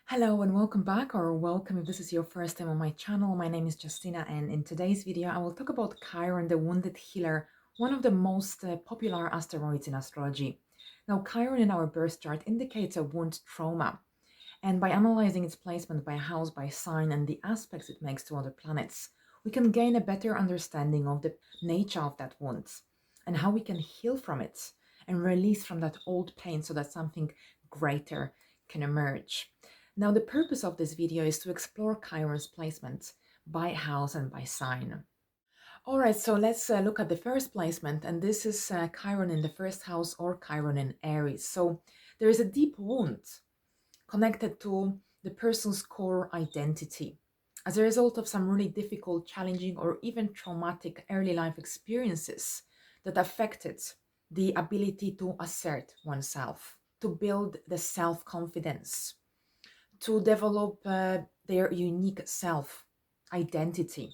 Hello and welcome back, or welcome if this is your first time on my channel. My name is Justina, and in today's video I will talk about Chiron, the wounded healer, one of the most popular asteroids in astrology. Now, Chiron in our birth chart indicates a wound trauma, and by analyzing its placement by house, by sign, and the aspects it makes to other planets, we can gain a better understanding of the nature of that wound and how we can heal from it and release from that old pain so that something greater can emerge. Now, the purpose of this video is to explore Chiron's placement by house and by sign. All right, so let's look at the first placement, and this is Chiron in the first house or Chiron in Aries. So there is a deep wound connected to the person's core identity as a result of some really difficult, challenging, or even traumatic early life experiences that affected the ability to assert oneself, to build the self-confidence, to develop their unique self identity.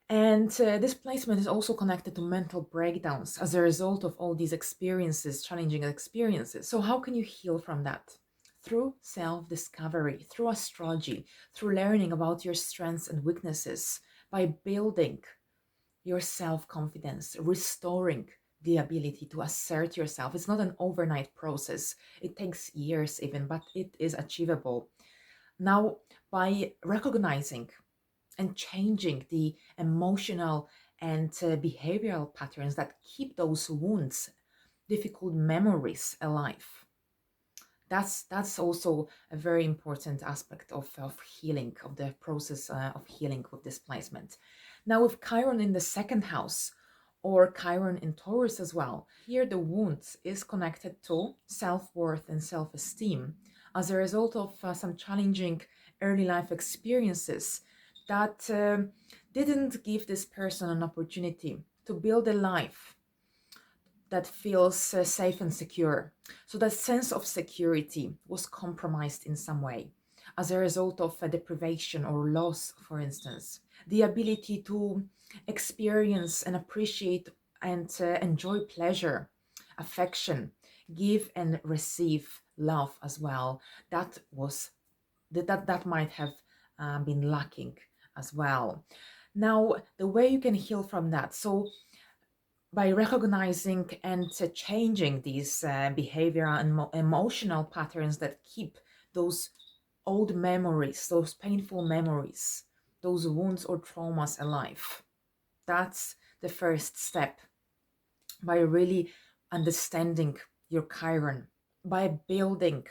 And this placement is also connected to mental breakdowns as a result of all these experiences, challenging experiences. So how can you heal from that? Through self-discovery, through astrology, through learning about your strengths and weaknesses, by building your self-confidence, restoring the ability to assert yourself. It's not an overnight process. It takes years even, but it is achievable. Now, by recognizing and changing the emotional and behavioral patterns that keep those wounds, difficult memories alive. That's also a very important aspect of healing, of the process of healing with displacement. Now, with Chiron in the second house, or Chiron in Taurus as well, here the wound is connected to self-worth and self-esteem as a result of some challenging early life experiences that didn't give this person an opportunity to build a life that feels safe and secure. So that sense of security was compromised in some way as a result of deprivation or loss, for instance. The ability to experience and appreciate and enjoy pleasure, affection, give and receive love as well. That might have been lacking as well. Now, the way you can heal from that. So by recognizing and changing these behavioral and emotional patterns that keep those old memories, those painful memories, those wounds or traumas alive. That's the first step. By really understanding your Chiron, by building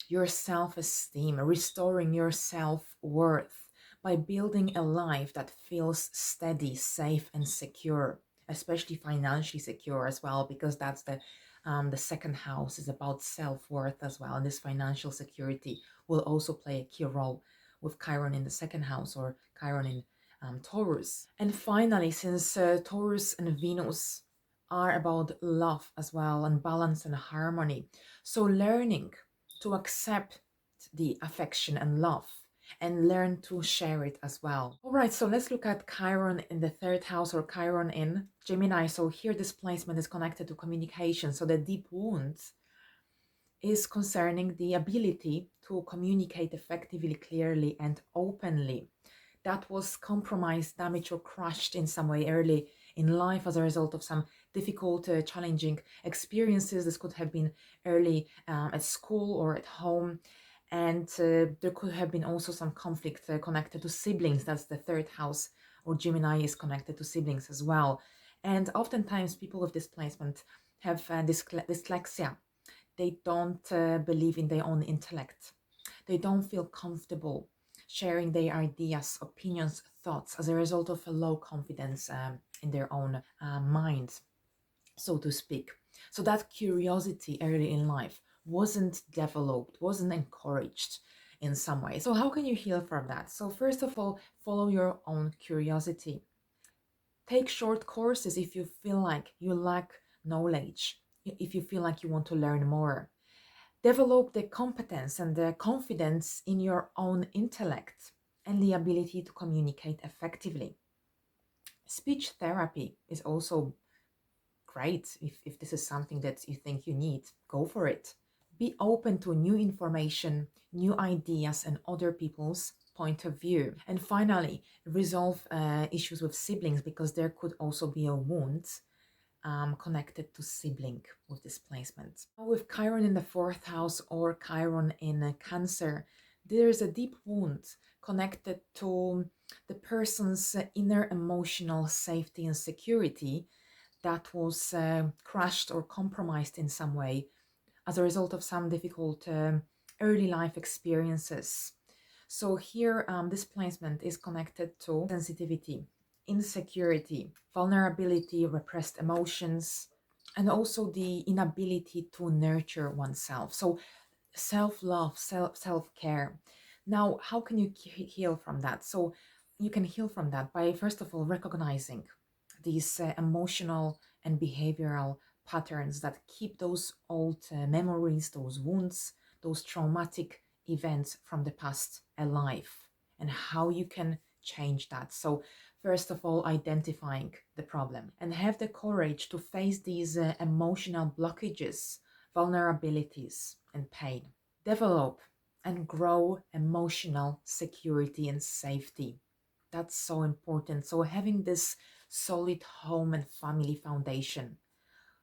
your self-esteem, restoring your self-worth, by building a life that feels steady, safe, and secure, especially financially secure as well, because that's the second house is about self-worth as well, and this financial security will also play a key role with Chiron in the second house or Chiron in Taurus. And finally, since Taurus and Venus are about love as well, and balance and harmony, so learning to accept the affection and love and learn to share it as well. All right, so let's look at Chiron in the third house or Chiron in Gemini. So here this placement is connected to communication. So the deep wound is concerning the ability to communicate effectively, clearly, and openly. That was compromised, damaged, or crushed in some way early in life as a result of some difficult, challenging experiences. This could have been early at school or at home. And there could have been also some conflict connected to siblings. That's the third house, or Gemini is connected to siblings as well. And oftentimes people with displacement have dyslexia. They don't believe in their own intellect. They don't feel comfortable sharing their ideas, opinions, thoughts as a result of a low confidence in their own mind, so to speak. So that curiosity early in life wasn't developed, wasn't encouraged in some way. So how can you heal from that? So first of all, follow your own curiosity. Take short courses if you feel like you lack knowledge, if you feel like you want to learn more. Develop the competence and the confidence in your own intellect and the ability to communicate effectively. Speech therapy is also great. If this is something that you think you need, go for it. Be open to new information, new ideas, and other people's point of view. And finally, resolve issues with siblings, because there could also be a wound connected to sibling with displacement. With Chiron in the fourth house or Chiron in Cancer, there is a deep wound connected to the person's inner emotional safety and security that was crushed or compromised in some way as a result of some difficult early life experiences. So here, this placement is connected to sensitivity, insecurity, vulnerability, repressed emotions, and also the inability to nurture oneself. So self-love, self-care. Now, how can you heal from that? So you can heal from that by, first of all, recognizing these emotional and behavioral patterns that keep those old memories, those wounds, those traumatic events from the past alive, and how you can change that. So first of all, identifying the problem and have the courage to face these emotional blockages, vulnerabilities, and pain. Develop and grow emotional security and safety. That's so important. So having this solid home and family foundation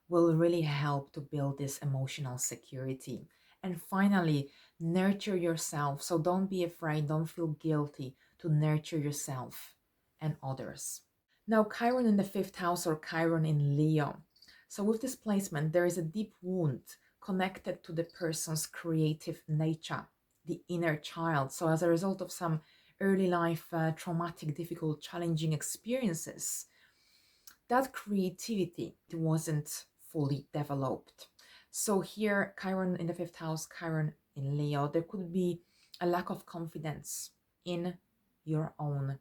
will really help to build this emotional security. And finally, nurture yourself. So don't be afraid, don't feel guilty to nurture yourself and others. Now, Chiron in the fifth house or Chiron in Leo. So with this placement, there is a deep wound connected to the person's creative nature, the inner child. So as a result of some early life traumatic, difficult, challenging experiences, that creativity wasn't fully developed. So here, Chiron in the fifth house, Chiron in Leo, there could be a lack of confidence in your own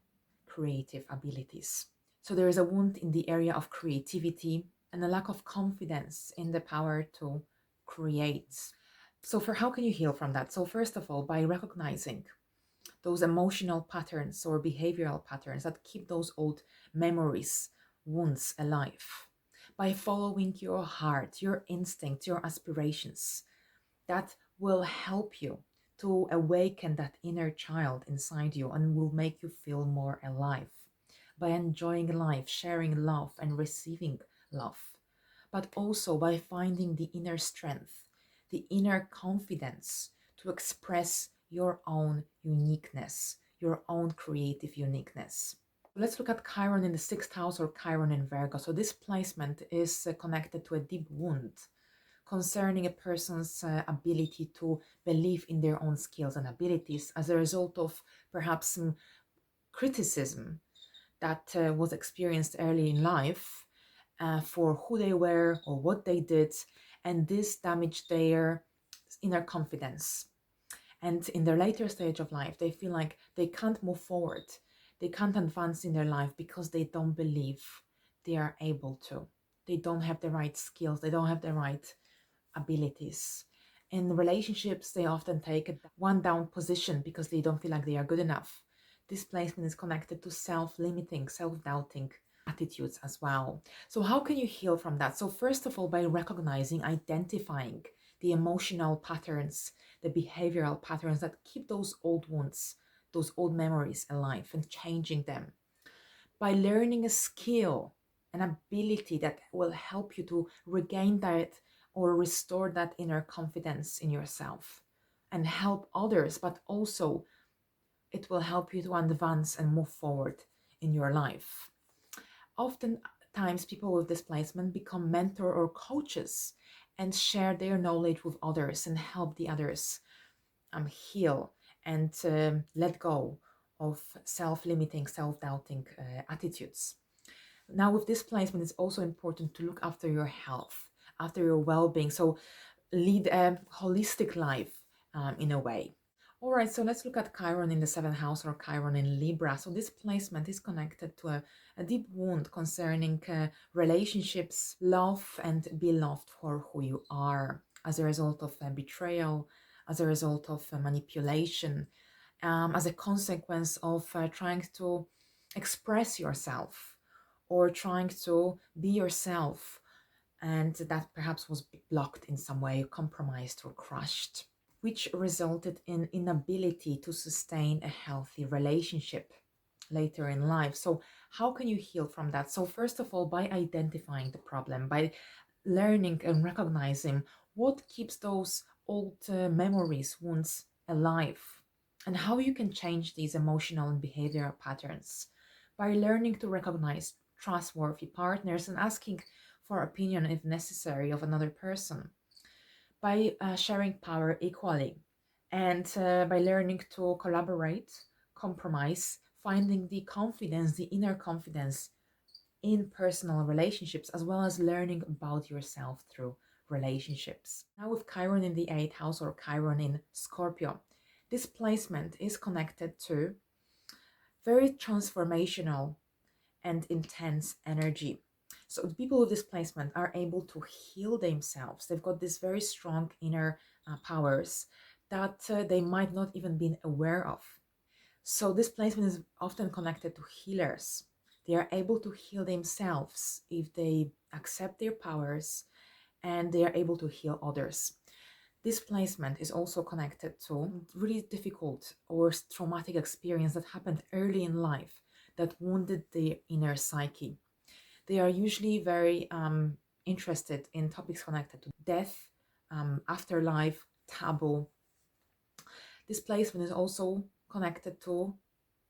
creative abilities. So there is a wound in the area of creativity and a lack of confidence in the power to create. So for how can you heal from that? So first of all, by recognizing those emotional patterns or behavioral patterns that keep those old memories, wounds alive. By following your heart, your instinct, your aspirations, that will help you to awaken that inner child inside you and will make you feel more alive. By enjoying life, sharing love, and receiving love, but also by finding the inner strength, the inner confidence to express your own uniqueness, your own creative uniqueness. Let's look at Chiron in the sixth house or Chiron in Virgo. So this placement is connected to a deep wound concerning a person's ability to believe in their own skills and abilities as a result of perhaps some criticism that was experienced early in life for who they were or what they did, and this damaged their inner confidence. And in their later stage of life, they feel like they can't move forward, they can't advance in their life because they don't believe they are able to. They don't have the right skills, they don't have the right abilities. In relationships, they often take a one down position because they don't feel like they are good enough. This placement is connected to self-limiting, self-doubting attitudes as well. So how can you heal from that? So first of all, by recognizing, identifying the emotional patterns, the behavioral patterns that keep those old wounds, those old memories alive, and changing them. By learning a skill, an ability that will help you to regain that or restore that inner confidence in yourself and help others, but also it will help you to advance and move forward in your life. Oftentimes, people with displacement become mentor or coaches and share their knowledge with others and help the others heal and let go of self-limiting, self-doubting attitudes. Now, with this placement, it's also important to look after your health, after your well-being. So lead a holistic life in a way. All right, so let's look at Chiron in the seventh house or Chiron in Libra. So this placement is connected to a deep wound concerning relationships, love, and be loved for who you are as a result of betrayal, as a result of manipulation, as a consequence of trying to express yourself or trying to be yourself and that perhaps was blocked in some way, compromised or crushed, which resulted in inability to sustain a healthy relationship later in life. So how can you heal from that? So first of all, by identifying the problem, by learning and recognizing what keeps those old memories, wounds alive, and how you can change these emotional and behavioral patterns by learning to recognize trustworthy partners and asking for opinion if necessary of another person, by sharing power equally, and by learning to collaborate, compromise, finding the confidence, the inner confidence in personal relationships, as well as learning about yourself through relationships. Now, with Chiron in the eighth house or Chiron in Scorpio, this placement is connected to very transformational and intense energy. So the people with this placement are able to heal themselves. They've got these very strong inner powers that they might not even been aware of. So this placement is often connected to healers. They are able to heal themselves if they accept their powers, and they are able to heal others. This placement is also connected to really difficult or traumatic experience that happened early in life that wounded the inner psyche. They are usually very interested in topics connected to death, afterlife, taboo. This placement is also connected to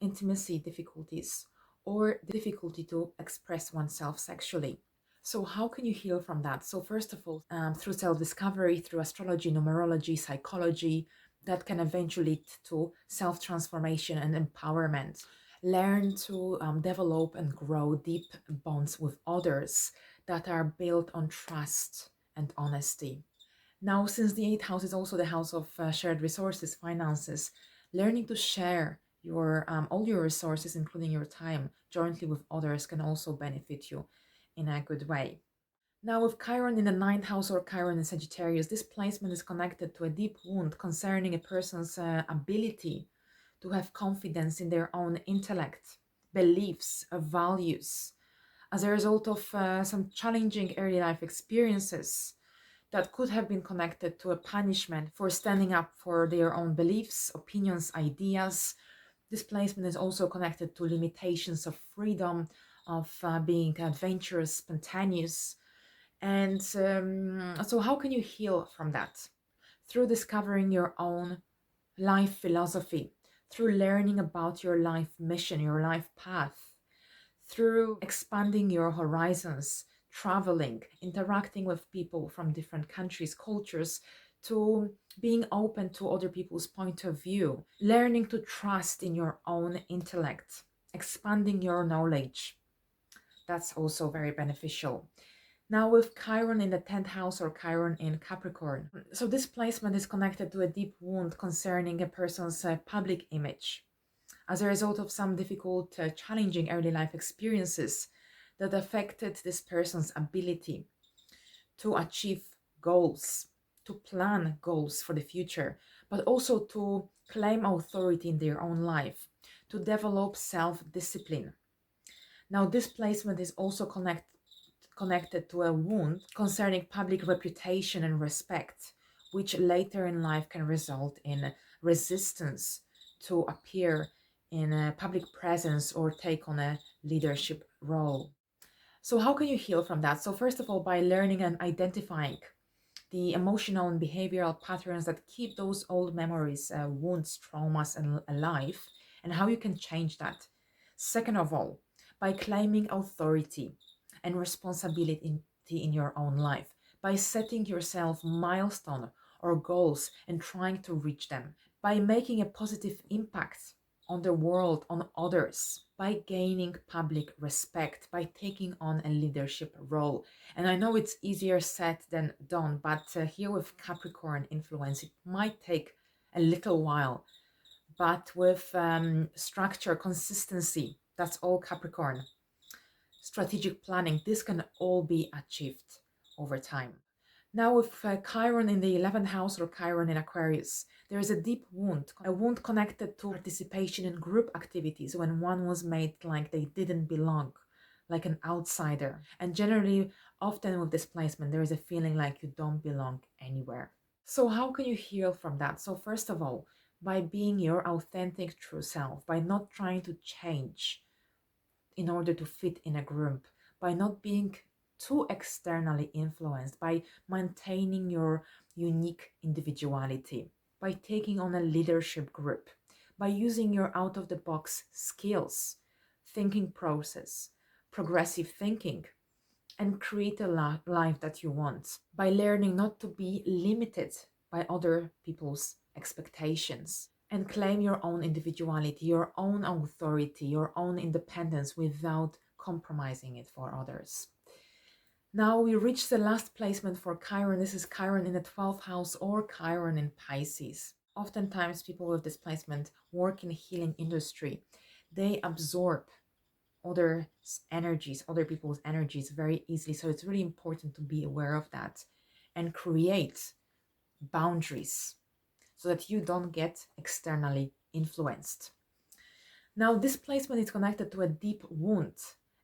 intimacy difficulties or difficulty to express oneself sexually. So how can you heal from that? So first of all, through self-discovery, through astrology, numerology, psychology, that can eventually lead to self-transformation and empowerment. Learn to develop and grow deep bonds with others that are built on trust and honesty. Now, since the eighth house is also the house of shared resources, finances, learning to share your all your resources, including your time, jointly with others can also benefit you in a good way. Now, with Chiron in the ninth house or Chiron in Sagittarius, this placement is connected to a deep wound concerning a person's ability to have confidence in their own intellect, beliefs, values, as a result of some challenging early life experiences that could have been connected to a punishment for standing up for their own beliefs, opinions, ideas. This placement is also connected to limitations of freedom, of being adventurous, spontaneous. And so, how can you heal from that? Through discovering your own life philosophy, through learning about your life mission, your life path, through expanding your horizons, traveling, interacting with people from different countries, cultures, to being open to other people's point of view, learning to trust in your own intellect, expanding your knowledge. That's also very beneficial. Now, with Chiron in the 10th house or Chiron in Capricorn. So, this placement is connected to a deep wound concerning a person's public image as a result of some difficult, challenging early life experiences that affected this person's ability to achieve goals, to plan goals for the future, but also to claim authority in their own life, to develop self-discipline. Now, this placement is also connected to a wound concerning public reputation and respect, which later in life can result in resistance to appear in a public presence or take on a leadership role. So, how can you heal from that? So, first of all, by learning and identifying the emotional and behavioral patterns that keep those old memories, wounds, traumas, and alive, and how you can change that. Second of all, by claiming authority and responsibility in your own life, by setting yourself milestone or goals and trying to reach them, by making a positive impact on the world, on others, by gaining public respect, by taking on a leadership role. And I know it's easier said than done, but here with Capricorn influence, it might take a little while. But with structure, consistency, that's all Capricorn. Strategic planning, this can all be achieved over time. Now, with Chiron in the 11th house or Chiron in Aquarius, there is a deep wound, a wound connected to participation in group activities when one was made like they didn't belong, like an outsider. And generally, often with this placement, there is a feeling like you don't belong anywhere. So how can you heal from that? So first of all, by being your authentic true self, by not trying to change in order to fit in a group, by not being too externally influenced, by maintaining your unique individuality, by taking on a leadership group, by using your out of the box skills, thinking process, progressive thinking, and create a life that you want, by learning not to be limited by other people's expectations, and claim your own individuality, your own authority, your own independence without compromising it for others. Now we reach the last placement for Chiron. This is Chiron in the 12th house or Chiron in Pisces. Oftentimes people with this placement work in the healing industry. They absorb other energies, other people's energies very easily. So it's really important to be aware of that and create boundaries so that you don't get externally influenced. Now, this placement is connected to a deep wound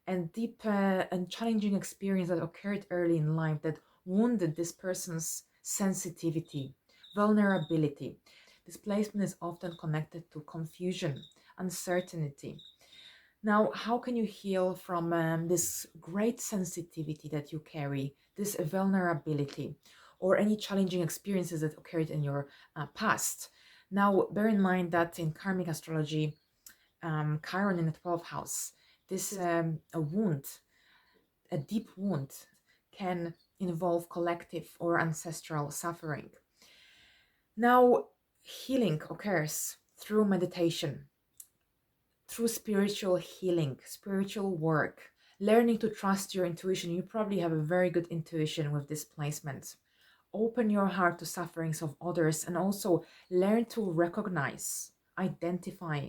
and deep and challenging experience that occurred early in life that wounded this person's sensitivity, vulnerability. This placement is often connected to confusion, uncertainty. Now, how can you heal from this great sensitivity that you carry, this vulnerability, or any challenging experiences that occurred in your past? Now, bear in mind that in karmic astrology, Chiron in the 12th house, this a wound, a deep wound, can involve collective or ancestral suffering. Now, healing occurs through meditation, through spiritual healing, spiritual work, learning to trust your intuition. You probably have a very good intuition with this placement. Open your heart to sufferings of others and also learn to recognize, identify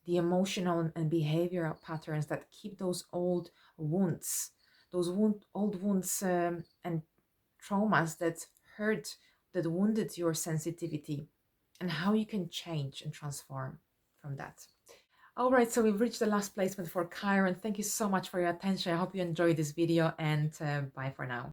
the emotional and behavioral patterns that keep those old wounds, old wounds and traumas that hurt, that wounded your sensitivity, and how you can change and transform from that. All right, so we've reached the last placement for Chiron. Thank you so much for your attention. I hope you enjoyed this video, and bye for now.